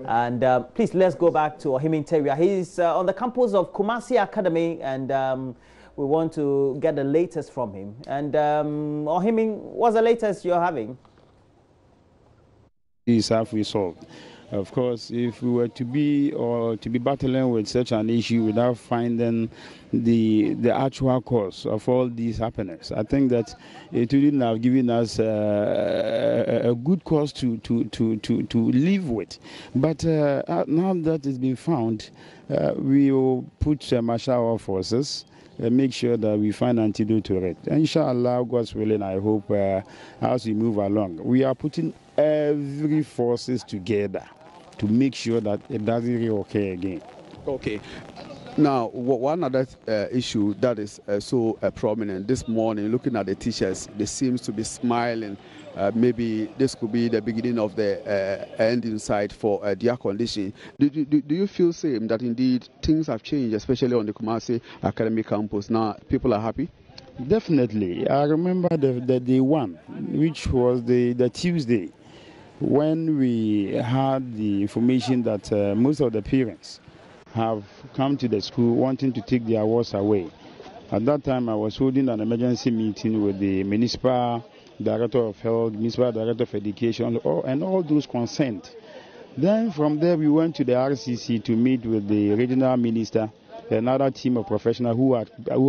And please, let's go back to Ohimi Teria. He's on the campus of KUMACA Academy, and we want to get the latest from him. And Ohimi, what's the latest you're having? Is half resolved. Of course, if we were to be battling with such an issue without finding the actual cause of all these happenings, I think that it wouldn't have given us a good cause to live with. But now that it's been found, we will put marshal our forces. Make sure that we find antidote to it. Inshallah, God's willing, I hope as we move along, we are putting every forces together to make sure that it doesn't reoccur again. Okay. Now, one other issue that is so prominent this morning, looking at the teachers, they seem to be smiling. Maybe this could be the beginning of the end in sight for their condition. Do you feel same that indeed things have changed, especially on the KUMACA Academy campus? Now, people are happy? Definitely. I remember the day one, which was the Tuesday, when we had the information that most of the parents have come to the school wanting to take their wards away. At that time, I was holding an emergency meeting with the municipal director of health, municipal director of education, and all those concerned. Then from there, we went to the RCC to meet with the regional minister, another team of professionals who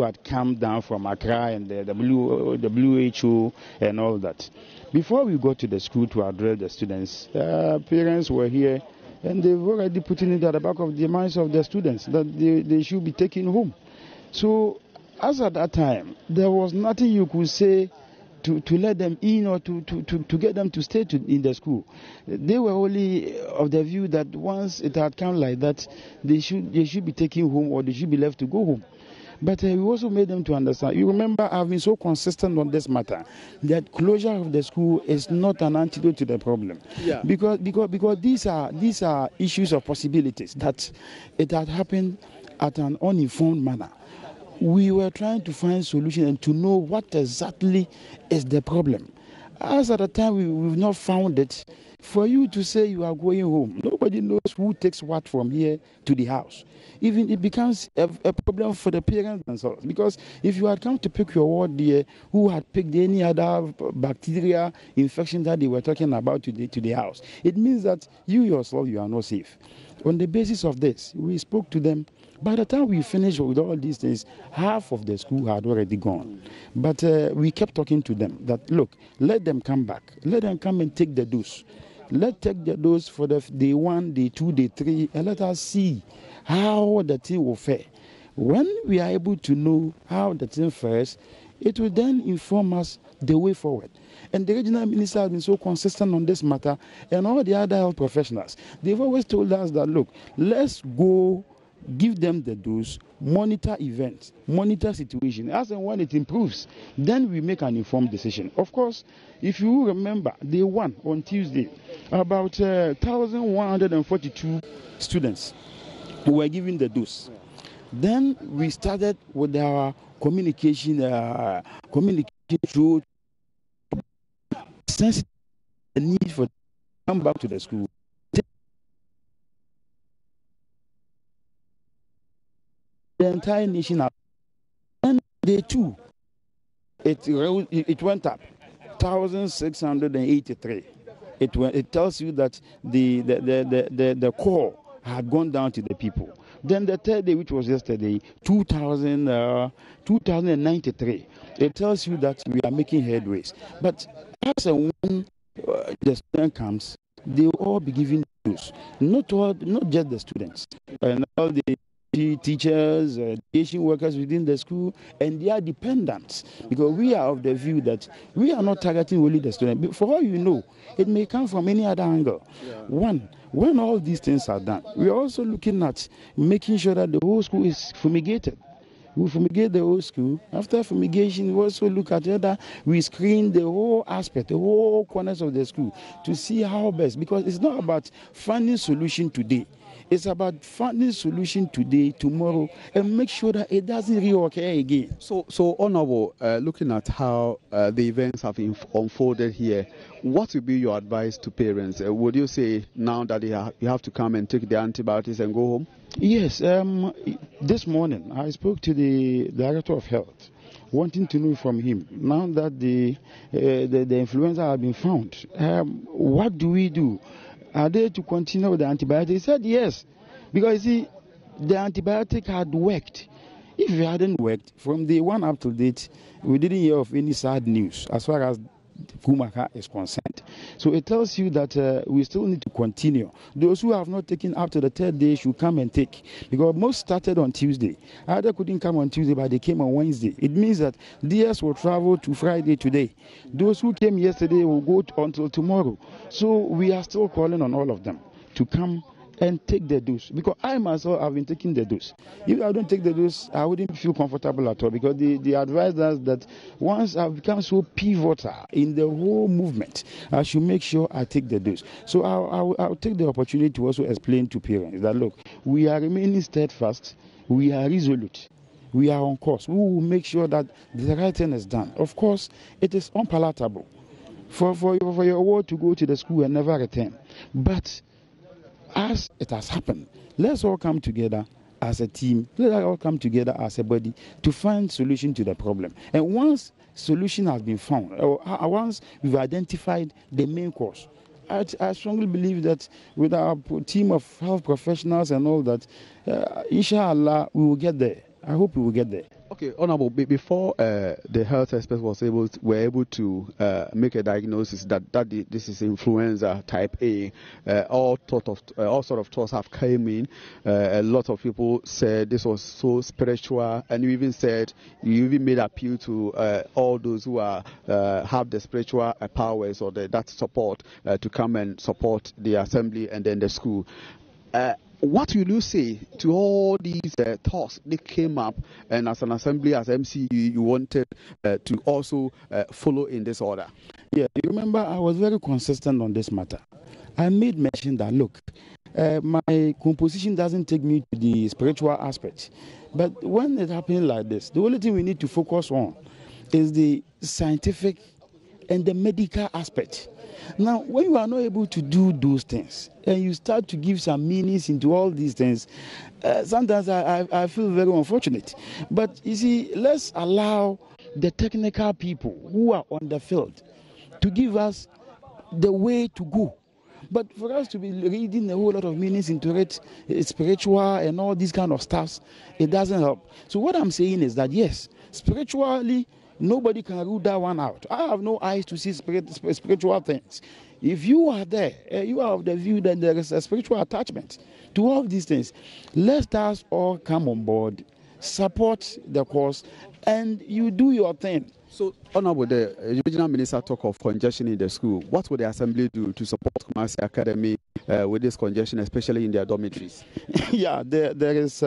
had come down from Accra and the WHO and all that. Before we got to the school to address the students, parents were here, and they've already put it at the back of the minds of the students that they should be taken home. So, as at that time, there was nothing you could say to let them in or to get them to stay in the school. They were only of the view that once it had come like that, they should be taken home or they should be left to go home. But we also made them to understand. You remember, I've been so consistent on this matter that closure of the school is not an antidote to the problem. Yeah. Because these are issues of possibilities that it had happened at an uninformed manner. We were trying to find solution and to know what exactly is the problem. As at the time we've not found it, for you to say you are going home, nobody knows who takes what from here to the house. Even it becomes a problem for the parents themselves. Because if you had come to pick your ward there, who had picked any other bacteria infection that they were talking about to the house, it means that you yourself, you are not safe. On the basis of this, we spoke to them. By the time we finished with all these things, half of the school had already gone. But we kept talking to them that, look, let them come back. Let them come and take the dose. Let's take the dose for the day 1, day 2, day 3, and let us see how the thing will fare. When we are able to know how the thing fares, it will then inform us the way forward. And the regional minister has been so consistent on this matter, and all the other health professionals. They've always told us that, look, let's go give them the dose, monitor events, monitor situation. As and when it improves, then we make an informed decision. Of course, if you remember, day 1 on Tuesday, about 1,142 students who were given the dose. Then we started with our communication through sensitive the need for them to come back to the school. The entire nation, and day 2, it went up 1,683. It tells you that the core had gone down to the people. Then the third day, which was yesterday, 2,093. It tells you that we are making headways. But as and when the student comes, they will all be given dose. Not just the students, and all the teachers, education workers within the school, and their dependents, because we are of the view that we are not targeting only the student. For all you know, it may come from any other angle. Yeah. One, when all these things are done, we are also looking at making sure that the whole school is fumigated. We fumigate the whole school. After fumigation, we also look at whether we screen the whole aspect, the whole corners of the school to see how best. Because it's not about finding solution today. It's about finding solution today, tomorrow, and make sure that it doesn't reoccur again. So Honorable, looking at how the events have unfolded here, what would be your advice to parents? Would you say now that you have to come and take the antibiotics and go home? Yes. This morning, I spoke to the Director of Health, wanting to know from him, now that the influenza has been found, what do we do? Are they to continue with the antibiotic? He said yes, because you see, the antibiotic had worked. If it hadn't worked, from the one up to date, we didn't hear of any sad news as far as KUMACA is concerned. So it tells you that we still need to continue. Those who have not taken up to the third day should come and take, because most started on Tuesday. Others couldn't come on Tuesday, but they came on Wednesday. It means that DS will travel to Friday today. Those who came yesterday will go until tomorrow. So we are still calling on all of them to come and take the dose, because I myself have been taking the dose. If I don't take the dose, I wouldn't feel comfortable at all, because they advised us that once I've become so pivotal in the whole movement, I should make sure I take the dose. So I'll take the opportunity to also explain to parents that, look, we are remaining steadfast, we are resolute, we are on course. We will make sure that the right thing is done. Of course, it is unpalatable for your ward to go to the school and never return, but as it has happened, let's all come together as a team, let's all come together as a body to find solution to the problem. And once solution has been found, or once we've identified the main cause, I strongly believe that with our team of health professionals and all that, inshallah, we will get there. I hope we will get there. Okay, Honorable, before the health experts were able to make a diagnosis that this is influenza type A, all sort of thoughts have come in. A lot of people said this was so spiritual, and you even made appeal to all those who have the spiritual powers or that support to come and support the assembly and then the school. What will you say to all these talks that came up, and as an assembly, as MCU, you wanted to also follow in this order? Yeah, you remember I was very consistent on this matter. I made mention that, look, my composition doesn't take me to the spiritual aspect. But when it happens like this, the only thing we need to focus on is the scientific and the medical aspect. Now, when you are not able to do those things and you start to give some meanings into all these things, sometimes I feel very unfortunate. But you see, let's allow the technical people who are on the field to give us the way to go. But for us to be reading a whole lot of meanings into it, spiritual and all these kind of stuff, it doesn't help. So what I'm saying is that, yes, spiritually, nobody can rule that one out. I have no eyes to see spiritual things. If you are there, you are of the view that there is a spiritual attachment to all these things, let us all come on board, support the cause, and you do your thing. So, Honorable, the regional minister talk of congestion in the school. What would the assembly do to support KUMACA Academy with this congestion, especially in their dormitories? Yeah, there is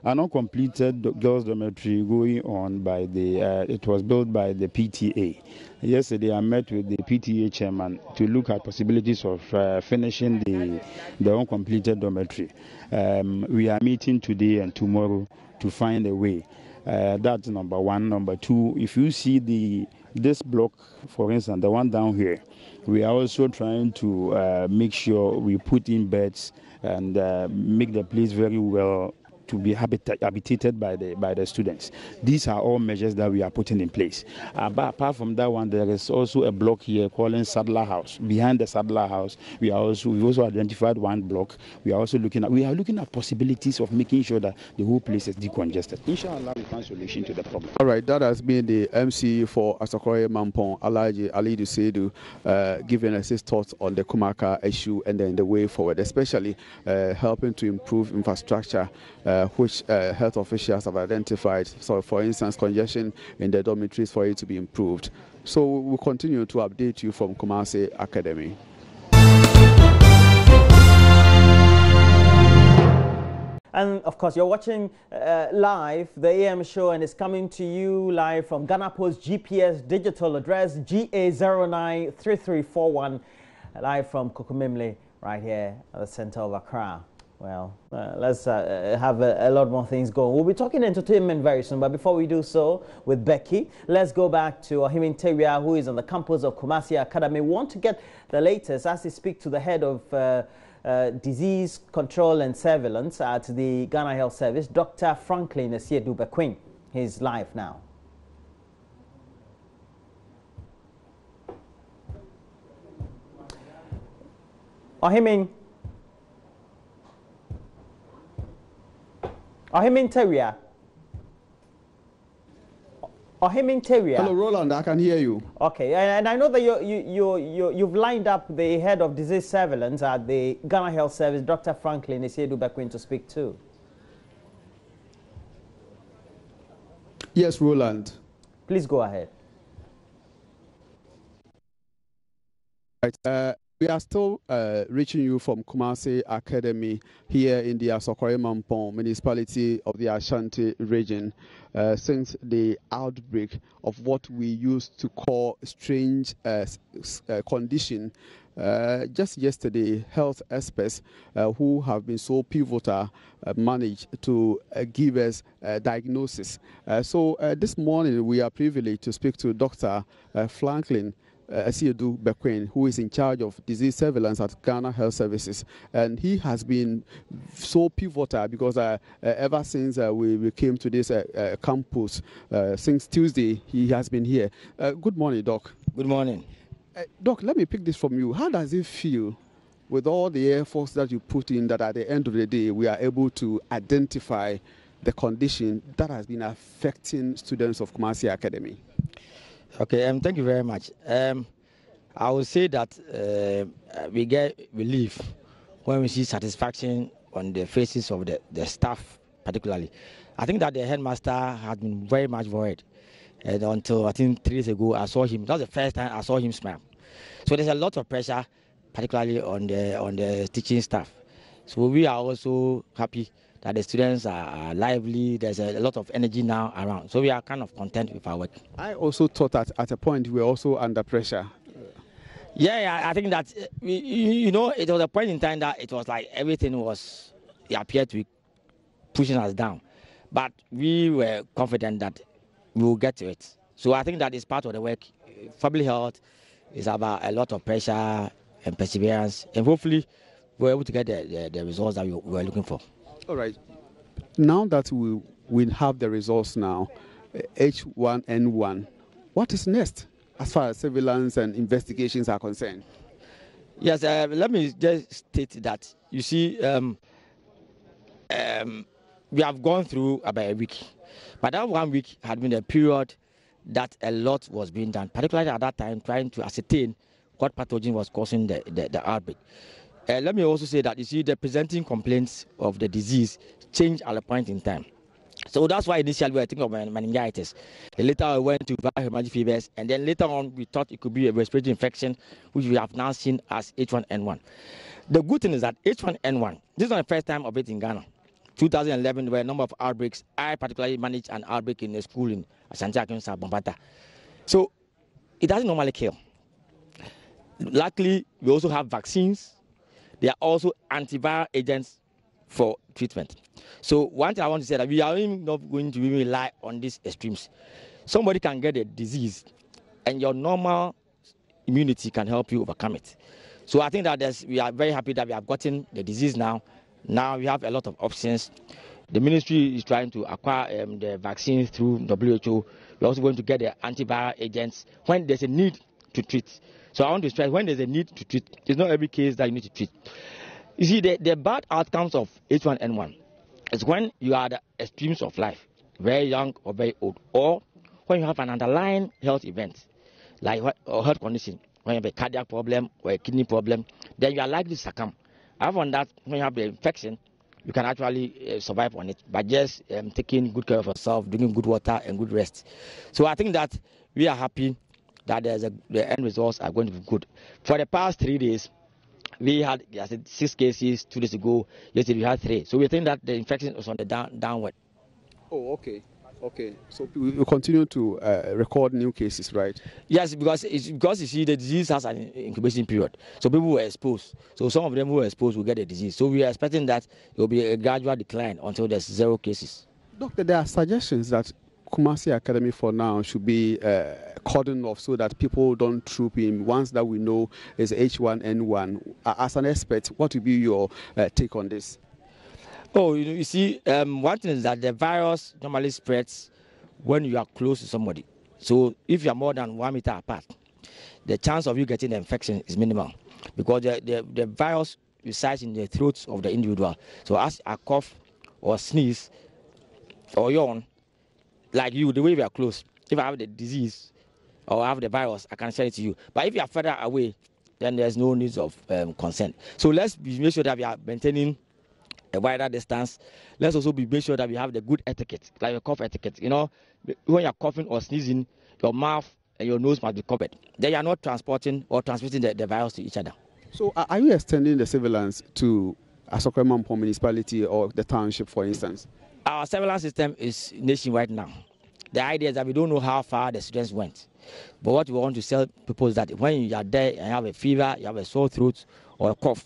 an uncompleted girls' dormitory going on by it was built by the PTA. Yesterday, I met with the PTA chairman to look at possibilities of finishing the uncompleted dormitory. We are meeting today and tomorrow to find a way. That's number one. Number two, if you see this block, for instance, the one down here, we are also trying to make sure we put in beds and make the place very well to be habitated by the students. These are all measures that we are putting in place. But apart from that one, there is also a block here called Sadler House. Behind the Sadler House, we've also identified one block. We are looking at possibilities of making sure that the whole place is decongested. Inshallah, we find solution to the problem. All right, that has been the MC for Asokore Mampong, Alhaji Alidu Seidu, giving us his thoughts on the KUMACA issue and then the way forward, especially helping to improve infrastructure, which health officials have identified. So, for instance, congestion in the dormitories for it to be improved. So we'll continue to update you from KUMACA Academy. And of course, you're watching live the AM show, and it's coming to you live from Ghana Post GPS digital address GA093341, live from Kokomimle, right here at the center of Accra. Well, let's have a lot more things going. We'll be talking entertainment very soon, but before we do so with Becky, let's go back to Ohiming Teria, who is on the campus of KUMACA Academy. We want to get the latest as he speaks to the head of disease control and surveillance at the Ghana Health Service, Dr. Franklin Esiedu-Bequin. He's live now. Ohiming Teria. Ohiming Teria. Hello, Roland. I can hear you. Okay, and I know that you've lined up the head of disease surveillance at the Ghana Health Service, Dr. Franklin Esiedu-Bequin, to speak to. Yes, Roland. Please go ahead. Right. We are still reaching you from KUMACA Academy here in the Asokore-Mampong municipality of the Ashanti region since the outbreak of what we used to call strange condition. Just yesterday, health experts who have been so pivotal managed to give us a diagnosis. So this morning, we are privileged to speak to Dr. Franklin Esiedu-Bequin, who is in charge of disease surveillance at Ghana Health Services, and he has been so pivotal because ever since we came to this campus since Tuesday, he has been here. Good morning, Doc. Good morning. Doc, let me pick this from you. How does it feel with all the efforts that you put in that at the end of the day we are able to identify the condition that has been affecting students of KUMACA Academy? Okay, thank you very much. I would say that we get relief when we see satisfaction on the faces of the staff, particularly. I think that the headmaster had been very much worried. And until I think 3 days ago, I saw him. That was the first time I saw him smile. So there's a lot of pressure, particularly on the teaching staff. So we are also happy that the students are lively. There's a lot of energy now around. So we are kind of content with our work. I also thought that at a point we were also under pressure. Yeah, I think that, it was a point in time that it was like everything it appeared to be pushing us down. But we were confident that we will get to it. So I think that is part of the work. Public health is about a lot of pressure and perseverance. And hopefully we're able to get the results that we were looking for. All right. Now that we have the results now, H1N1, what is next as far as surveillance and investigations are concerned? Yes, let me just state that, you see, we have gone through about a week. But that 1 week had been a period that a lot was being done, particularly at that time, trying to ascertain what pathogen was causing the outbreak. Let me also say that, you see, the presenting complaints of the disease changed at a point in time. So that's why initially we were thinking of meningitis. And later we went to viral hemorrhagic fevers, and then later on we thought it could be a respiratory infection, which we have now seen as H1N1. The good thing is that H1N1, this is not the first time of it in Ghana. 2011, there were a number of outbreaks. I particularly managed an outbreak in a school in Ashanti, Bombata. So it doesn't normally kill. Luckily, we also have vaccines. There are also antiviral agents for treatment. So one thing I want to say that we are not going to rely on these extremes. Somebody can get a disease and your normal immunity can help you overcome it. So I think that we are very happy that we have gotten the disease now. Now we have a lot of options. The ministry is trying to acquire the vaccines through WHO. We're also going to get the antiviral agents when there's a need to treat. So I want to stress, when there's a need to treat, it's not every case that you need to treat. You see, the bad outcomes of H1N1 is when you are at the extremes of life, very young or very old, or when you have an underlying health event, like a health condition, when you have a cardiac problem or a kidney problem, then you are likely to succumb. Other than that, when you have the infection, you can actually survive on it by just taking good care of yourself, drinking good water and good rest. So I think that we are happy that the end results are going to be good. For the past 3 days, We had 6 cases 2 days ago. Yesterday we had 3. So we think that the infection was on the downward. Oh, okay. Okay. So we continue to record new cases, right? Yes, because you see the disease has an incubation period. So people were exposed. So some of them who were exposed will get the disease. So we are expecting that it will be a gradual decline until there's 0 cases. Doctor, there are suggestions that KUMACA Academy for now should be cordoned off so that people don't troop in. Once that we know is H1N1. As an expert, what will be your take on this? Oh, you see, one thing is that the virus normally spreads when you are close to somebody. So if you are more than 1 meter apart, the chance of you getting the infection is minimal because the virus resides in the throat of the individual. So as I cough or sneeze or yawn, like you, the way we are close, if I have the disease or I have the virus, I can share it to you. But if you are further away, then there's no need of consent. So let's make sure that we are maintaining a wider distance. Let's also make sure that we have the good etiquette, like a cough etiquette. You know, when you're coughing or sneezing, your mouth and your nose must be covered. Then you are not transporting or transmitting the virus to each other. So are you extending the surveillance to Asokwe-Mampo municipality or the township, for instance? Our surveillance system is nationwide now. The idea is that we don't know how far the students went. But what we want to tell people is that when you are there and you have a fever, you have a sore throat or a cough,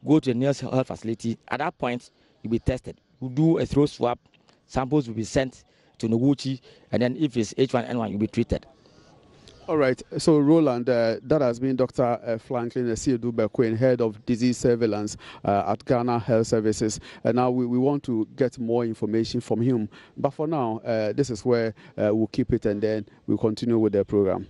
go to the nearest health facility. At that point, you'll be tested. We'll do a throat swab. Samples will be sent to Noguchi, and then if it's H1N1, you'll be treated. All right. So, Roland, that has been Dr. Franklin Esiedu-Bekwin, Head of Disease Surveillance at Ghana Health Services. And now we want to get more information from him. But for now, this is where we'll keep it, and then we'll continue with the program.